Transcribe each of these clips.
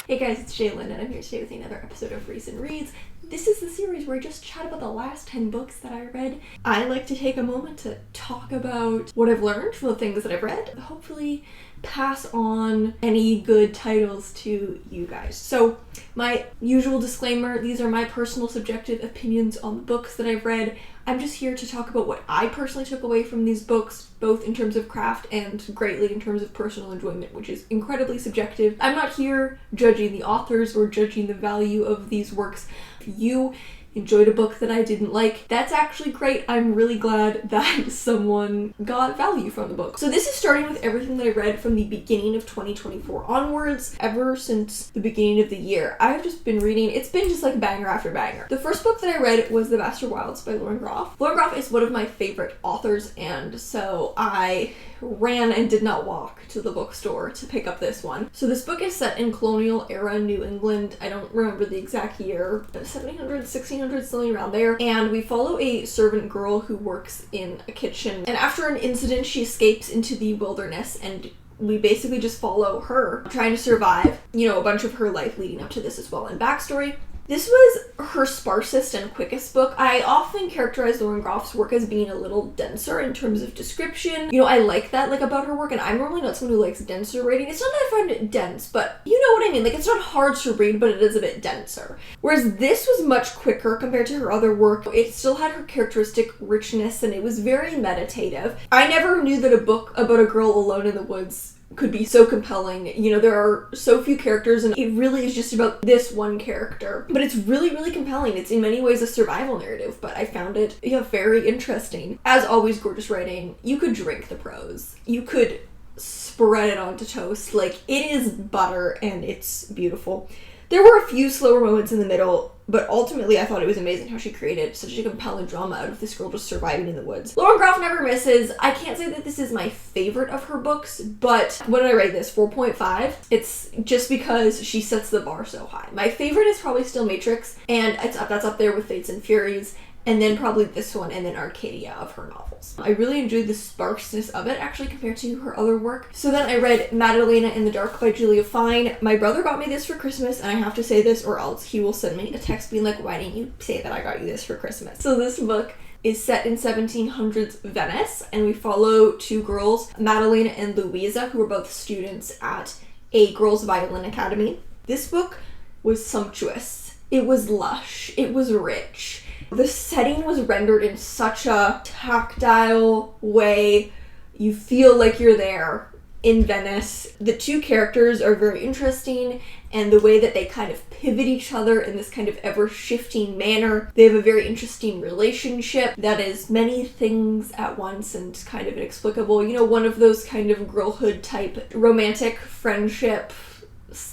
Hey guys, it's Jalen and I'm here today with another episode of Recent Reads. This is the series where I just chat about the last 10 books that I read. I like to take a moment to talk about what I've learned from the things that I've read. Hopefully pass on any good titles to you guys. So my usual disclaimer, these are my personal subjective opinions on the books that I've read. I'm just here to talk about what I personally took away from these books, both in terms of craft and greatly in terms of personal enjoyment, which is incredibly subjective. I'm not here judging the authors or judging the value of these works. If you enjoyed a book that I didn't like, that's actually great. I'm really glad that someone got value from the book. So this is starting with everything that I read from the beginning of 2024 onwards. Ever since the beginning of the year, I've just been reading. It's been just like banger after banger. The first book that I read was The Vaster Wilds by Lauren Groff. Lauren Groff is one of my favorite authors, and so I ran and did not walk to the bookstore to pick up this one. So this book is set in colonial era New England. I don't remember the exact year, 1700s, 1600s, something around there. And we follow a servant girl who works in a kitchen. And after an incident, she escapes into the wilderness, and we basically just follow her trying to survive, a bunch of her life leading up to this as well. And backstory, this was her sparsest and quickest book. I often characterize Lauren Groff's work as being a little denser in terms of description. I like that about her work, and I'm normally not someone who likes denser writing. It's not that I find it dense, but you know what I mean. It's not hard to read, but it is a bit denser. Whereas this was much quicker compared to her other work. It still had her characteristic richness, and it was very meditative. I never knew that a book about a girl alone in the woods could be so compelling. There are so few characters, and it really is just about this one character. But it's really, really compelling. It's in many ways a survival narrative, but I found it very interesting. As always, gorgeous writing. You could drink the prose. You could spread it onto toast. It is butter, and it's beautiful. There were a few slower moments in the middle, but ultimately I thought it was amazing how she created such a compelling drama out of this girl just surviving in the woods. Lauren Groff never misses. I can't say that this is my favorite of her books, but what did I rate this? 4.5? It's just because she sets the bar so high. My favorite is probably still Matrix, and that's up there with Fates and Furies, and then probably this one, and then Arcadia of her novels. I really enjoyed the sparseness of it, actually, compared to her other work. So then I read Maddalena in the Dark by Julia Fine. My brother got me this for Christmas, and I have to say this or else he will send me a text being like, why didn't you say that I got you this for Christmas? So this book is set in 1700s Venice, and we follow two girls, Maddalena and Louisa, who are both students at a girls' violin academy. This book was sumptuous. It was lush. It was rich. The setting was rendered in such a tactile way. You feel like you're there in Venice. The two characters are very interesting, and the way that they kind of pivot each other in this kind of ever-shifting manner. They have a very interesting relationship that is many things at once and kind of inexplicable. One of those kind of girlhood type romantic friendship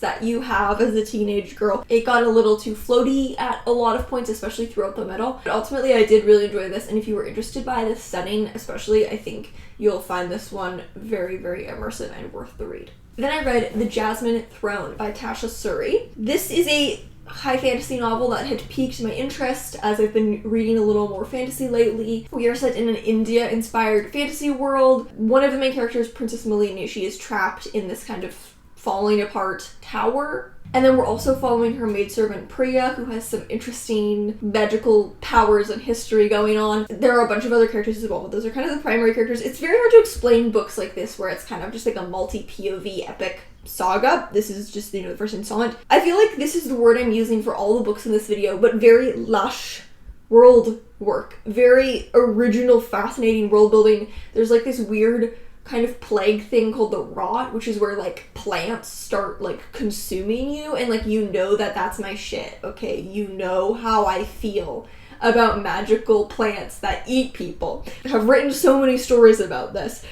that you have as a teenage girl. It got a little too floaty at a lot of points, especially throughout the middle. But ultimately, I did really enjoy this, and if you were interested by this setting, especially, I think you'll find this one very, very immersive and worth the read. Then I read The Jasmine Throne by Tasha Suri. This is a high fantasy novel that had piqued my interest as I've been reading a little more fantasy lately. We are set in an India-inspired fantasy world. One of the main characters, Princess Maddalena, she is trapped in this kind of falling apart tower. And then we're also following her maidservant Priya, who has some interesting magical powers and history going on. There are a bunch of other characters as well, but those are kind of the primary characters. It's very hard to explain books like this where it's kind of just like a multi-POV epic saga. This is just, the first installment. I feel like this is the word I'm using for all the books in this video, but very lush world work. Very original, fascinating world building. There's this weird kind of plague thing called the rot, which is where plants start consuming you, and that's my shit, okay? How I feel about magical plants that eat people. I have written so many stories about this.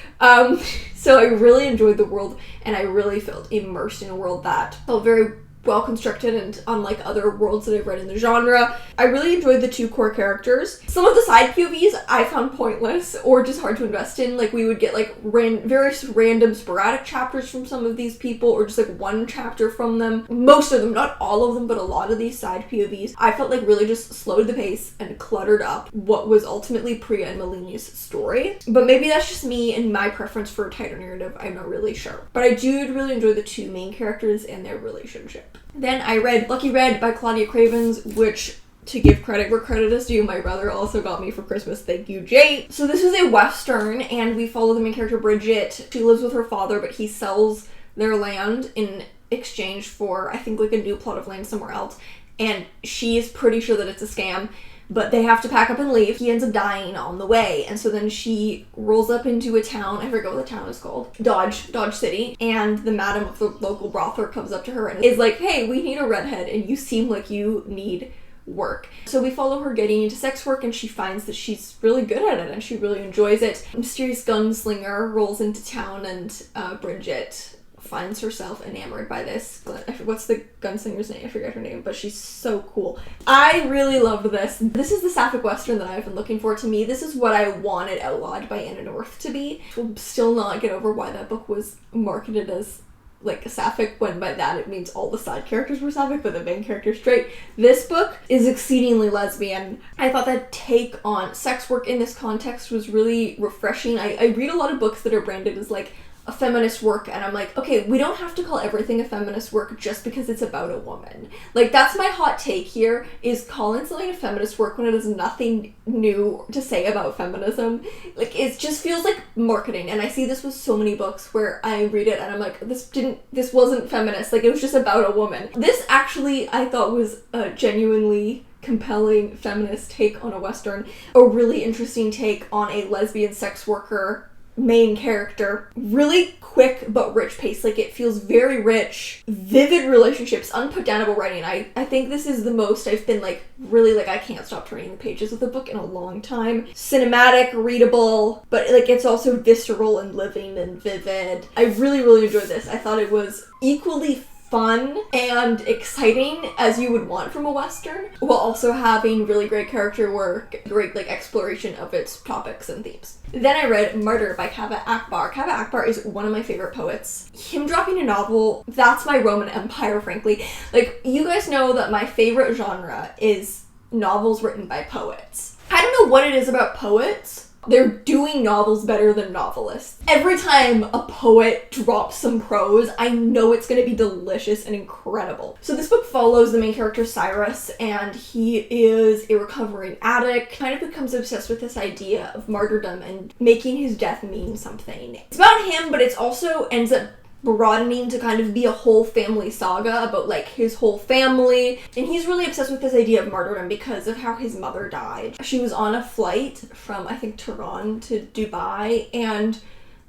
So I really enjoyed the world, and I really felt immersed in a world that felt very well constructed and unlike other worlds that I've read in the genre. I really enjoyed the two core characters. Some of the side POVs I found pointless or just hard to invest in. We would get various random sporadic chapters from some of these people, or just one chapter from them. Most of them, not all of them, but a lot of these side POVs I felt really just slowed the pace and cluttered up what was ultimately Priya and Malini's story. But maybe that's just me and my preference for a tighter narrative. I'm not really sure. But I did really enjoy the two main characters and their relationship. Then I read Lucky Red by Claudia Cravens, which, to give credit where credit is due, my brother also got me for Christmas. Thank you, Jay. So this is a Western, and we follow the main character, Bridget. She lives with her father, but he sells their land in exchange for, I think, like a new plot of land somewhere else. And she is pretty sure that it's a scam, but they have to pack up and leave. He ends up dying on the way, and so then she rolls up into a town, I forget what the town is called, Dodge City, and the madam of the local brothel comes up to her and is like, hey, we need a redhead, and you seem like you need work. So we follow her getting into sex work, and she finds that she's really good at it and she really enjoys it. A mysterious gunslinger rolls into town, and Bridget finds herself enamored by this. What's the gunslinger's name? I forget her name, but she's so cool. I really loved this. This is the sapphic Western that I've been looking for. To me, this is what I wanted Outlawed by Anna North to be. We'll still not get over why that book was marketed as like a sapphic, when by that it means all the side characters were sapphic, but the main character's straight. This book is exceedingly lesbian. I thought that take on sex work in this context was really refreshing. I read a lot of books that are branded as like a feminist work, and I'm like, okay, we don't have to call everything a feminist work just because it's about a woman. Like, that's my hot take here, is calling something a feminist work when it has nothing new to say about feminism. Like, it just feels like marketing, and I see this with so many books where I read it and I'm like, this wasn't feminist, like, it was just about a woman. This actually, I thought, was a genuinely compelling feminist take on a Western, a really interesting take on a lesbian sex worker main character. Really quick but rich pace. Like, it feels very rich, vivid relationships, unputdownable writing. I think this is the most I've been like really like I can't stop turning the pages of the book in a long time. Cinematic, readable, but like it's also visceral and living and vivid. I really enjoyed this. I thought it was equally fun and exciting as you would want from a Western, while also having really great character work, great like exploration of its topics and themes. Then I read Martyr by Kaveh Akbar. Kaveh Akbar is one of my favorite poets. Him dropping a novel, that's my Roman Empire, frankly. Like, you guys know that my favorite genre is novels written by poets. I don't know what it is about poets. They're doing novels better than novelists. Every time a poet drops some prose, I know it's going to be delicious and incredible. So this book follows the main character, Cyrus, and he is a recovering addict, kind of becomes obsessed with this idea of martyrdom and making his death mean something. It's about him, but it's also ends up broadening to kind of be a whole family saga about like his whole family, and he's really obsessed with this idea of martyrdom because of how his mother died. She was on a flight from, I think, Tehran to Dubai, and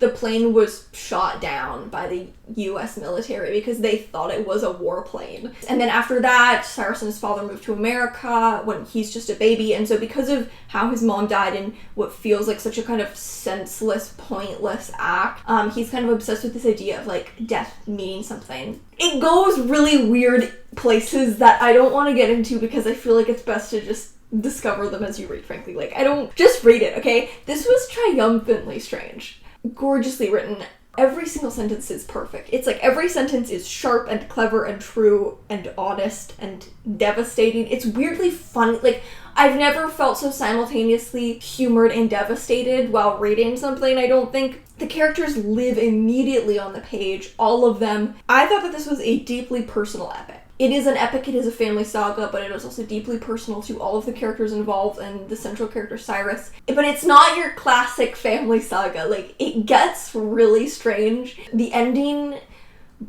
the plane was shot down by the US military because they thought it was a warplane. And then after that, Cyrus and his father moved to America when he's just a baby, and so because of how his mom died in what feels like such a kind of senseless, pointless act, he's kind of obsessed with this idea of like death meaning something. It goes really weird places that I don't want to get into because I feel like it's best to just discover them as you read, frankly. Like, I don't... Just read it, okay? This was triumphantly strange. Gorgeously written. Every single sentence is perfect. It's like every sentence is sharp and clever and true and honest and devastating. It's weirdly funny. Like, I've never felt so simultaneously humored and devastated while reading something, I don't think. The characters live immediately on the page, all of them. I thought that this was a deeply personal epic. It is an epic, it is a family saga, but it is also deeply personal to all of the characters involved and the central character, Cyrus. But it's not your classic family saga. Like, it gets really strange. The ending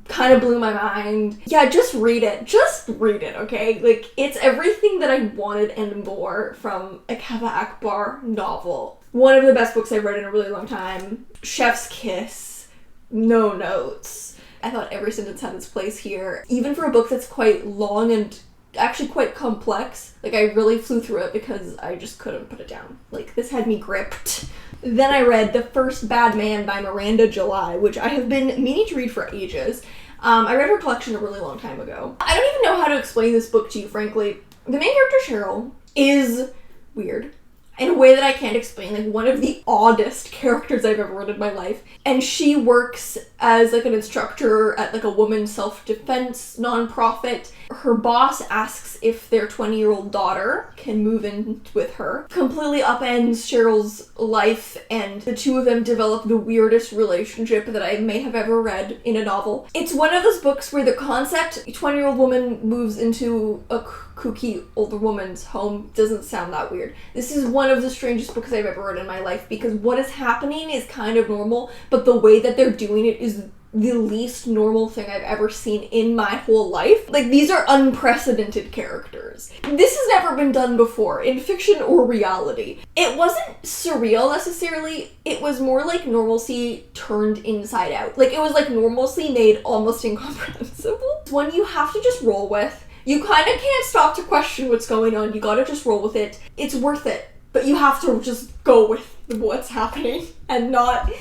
kind of blew my mind. Yeah, just read it. Just read it, okay? Like, it's everything that I wanted and more from a Kaveh Akbar novel. One of the best books I've read in a really long time. Chef's kiss. No notes. I thought every sentence had its place here. Even for a book that's quite long and actually quite complex, like, I really flew through it because I just couldn't put it down. Like, this had me gripped. Then I read The First Bad Man by Miranda July, which I have been meaning to read for ages. I read her collection a really long time ago. I don't even know how to explain this book to you, frankly. The main character, Cheryl, is weird. in a way that I can't explain, like one of the oddest characters I've ever read in my life. And she works as like an instructor at like a women's self-defense nonprofit. Her boss asks if their 20-year-old daughter can move in with her. Completely upends Cheryl's life, and the two of them develop the weirdest relationship that I may have ever read in a novel. It's one of those books where the concept, a 20-year-old woman moves into a kooky older woman's home, doesn't sound that weird. This is one of the strangest books I've ever read in my life, because what is happening is kind of normal, but the way that they're doing it is the least normal thing I've ever seen in my whole life. Like, these are unprecedented characters. This has never been done before, in fiction or reality. It wasn't surreal necessarily, it was more like normalcy turned inside out. Like, it was like normalcy made almost incomprehensible. It's one you have to just roll with. You kind of can't stop to question what's going on, you gotta just roll with it. It's worth it, but you have to just go with what's happening and not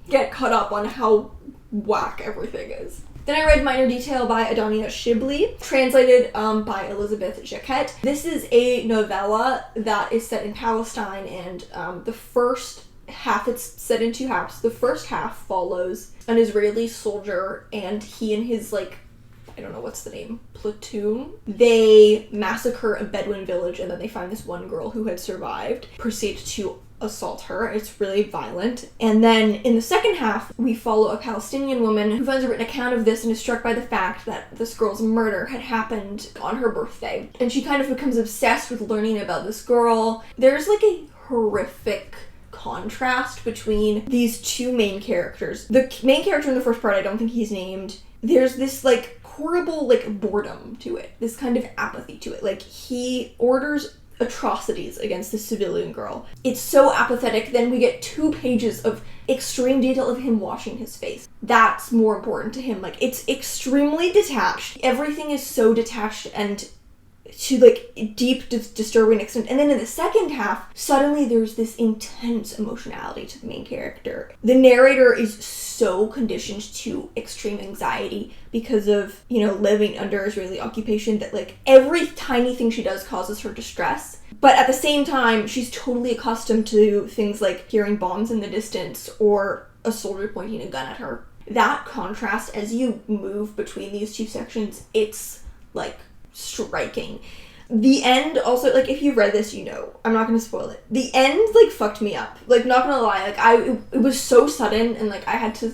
get caught up on how whack everything is. Then I read Minor Detail by Adania Shibli, translated by Elizabeth Jacquet. This is a novella that is set in Palestine, and the first half, it's set in two halves. The first half follows an Israeli soldier, and he and his, like, I don't know what's the name, platoon. They massacre a Bedouin village, and then they find this one girl who had survived, proceed to assault her. It's really violent. And then in the second half, we follow a Palestinian woman who finds a written account of this and is struck by the fact that this girl's murder had happened on her birthday. And she kind of becomes obsessed with learning about this girl. There's like a horrific contrast between these two main characters. The main character in the first part, I don't think he's named. There's this like horrible like boredom to it, this kind of apathy to it. Like, he orders atrocities against this civilian girl. It's so apathetic. Then we get 2 pages of extreme detail of him washing his face. That's more important to him. Like, it's extremely detached. Everything is so detached and to like deep disturbing extent. And then in the second half, suddenly there's this intense emotionality to the main character. The narrator is so conditioned to extreme anxiety because of, you know, living under Israeli occupation, that like every tiny thing she does causes her distress. But at the same time, she's totally accustomed to things like hearing bombs in the distance or a soldier pointing a gun at her. That contrast, as you move between these two sections, it's like striking. The end also, like, if you've read this, you know, I'm not gonna spoil it. The end, like, fucked me up. Like, not gonna lie, like, it was so sudden, and, like, I had to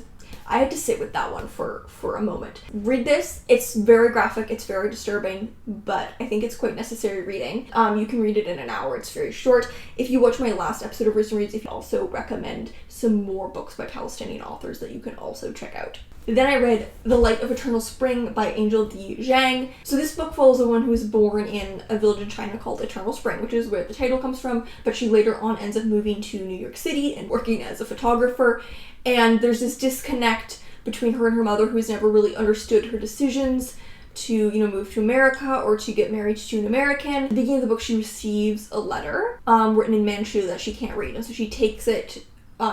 sit with that one for a moment. Read this. It's very graphic, it's very disturbing, but I think it's quite necessary reading. You can read it in an hour, it's very short. If you watch my last episode of Recent Reads, I also recommend some more books by Palestinian authors that you can also check out. Then I read The Light of Eternal Spring by Angel D. Zhang. So this book follows a woman who was born in a village in China called Eternal Spring, which is where the title comes from, but she later on ends up moving to New York City and working as a photographer. And there's this disconnect between her and her mother, who has never really understood her decisions to, you know, move to America or to get married to an American. At the beginning of the book, she receives a letter written in Manchu that she can't read, and so she takes it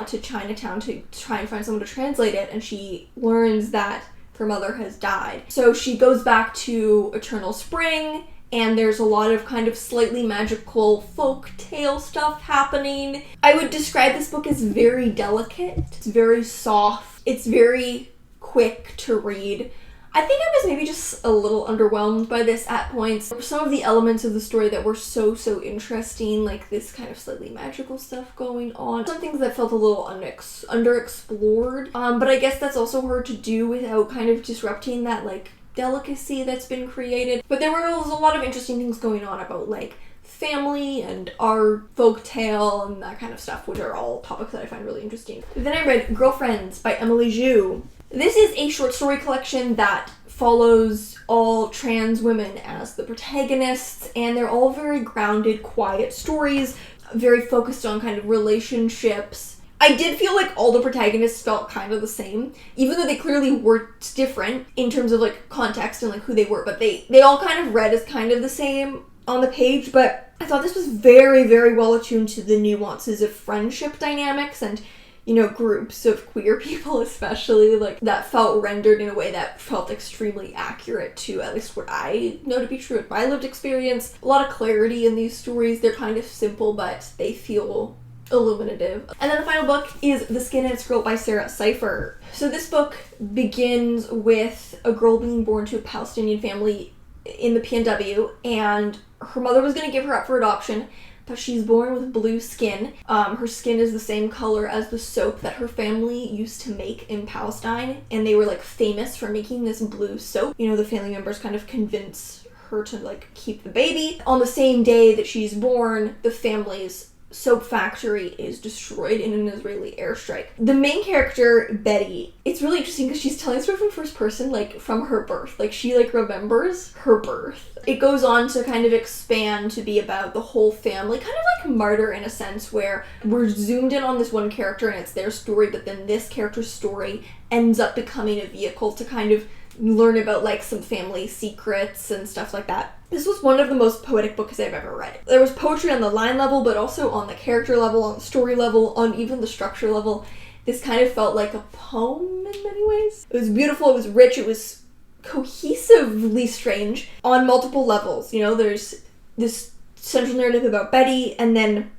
to Chinatown to try and find someone to translate it, and she learns that her mother has died. So she goes back to Eternal Spring, and there's a lot of kind of slightly magical folk tale stuff happening. I would describe this book as very delicate. It's very soft. It's very quick to read. I think I was maybe just a little underwhelmed by this at points. Some of the elements of the story that were so interesting, like this kind of slightly magical stuff going on. Some things that felt a little underexplored. But I guess that's also hard to do without kind of disrupting that like delicacy that's been created. But there was a lot of interesting things going on about like family and art, folk tale, and that kind of stuff, which are all topics that I find really interesting. Then I read Girlfriends by Emily Zhou. This is a short story collection that follows all trans women as the protagonists, and they're all very grounded, quiet stories, very focused on kind of relationships. I did feel like all the protagonists felt kind of the same, even though they clearly were different in terms of like context and like who they were, but they all kind of read as kind of the same on the page. But I thought this was very well attuned to the nuances of friendship dynamics and, you know, groups of queer people especially, like, that felt rendered in a way that felt extremely accurate to at least what I know to be true in my lived experience. A lot of clarity in these stories. They're kind of simple, but they feel illuminative. And then the final book is The Skin and Its Girl by Sarah Cypher. So this book begins with a girl being born to a Palestinian family in the PNW, and her mother was going to give her up for adoption, but she's born with blue skin. Her skin is the same color as the soap that her family used to make in Palestine, and they were like famous for making this blue soap. You know, the family members kind of convince her to like keep the baby. On the same day that she's born, the family's soap factory is destroyed in an Israeli airstrike. The main character, Betty, it's really interesting because she's telling the story from first person, like from her birth. Like she like remembers her birth. It goes on to kind of expand to be about the whole family, kind of like Martyr in a sense, where we're zoomed in on this one character and it's their story, but then this character's story ends up becoming a vehicle to kind of learn about like some family secrets and stuff like that. This was one of the most poetic books I've ever read. There was poetry on the line level, but also on the character level, on the story level, on even the structure level. This kind of felt like a poem in many ways. It was beautiful, it was rich, it was cohesively strange on multiple levels. You know, there's this central narrative about Betty, and then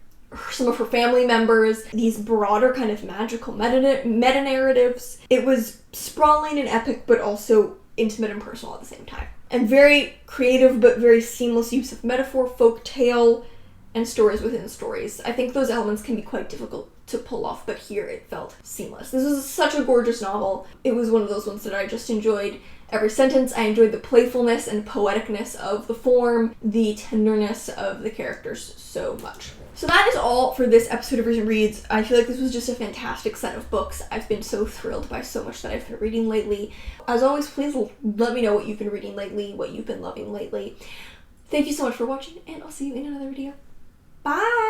some of her family members, these broader kind of magical meta-narratives. It was sprawling and epic, but also intimate and personal at the same time. And very creative, but very seamless use of metaphor, folk tale, and stories within stories. I think those elements can be quite difficult to pull off, but here it felt seamless. This is such a gorgeous novel. It was one of those ones that I just enjoyed every sentence. I enjoyed the playfulness and poeticness of the form, the tenderness of the characters so much. So that is all for this episode of Recent Reads. I feel like this was just a fantastic set of books. I've been so thrilled by so much that I've been reading lately. As always, please let me know what you've been reading lately, what you've been loving lately. Thank you so much for watching, and I'll see you in another video. Bye!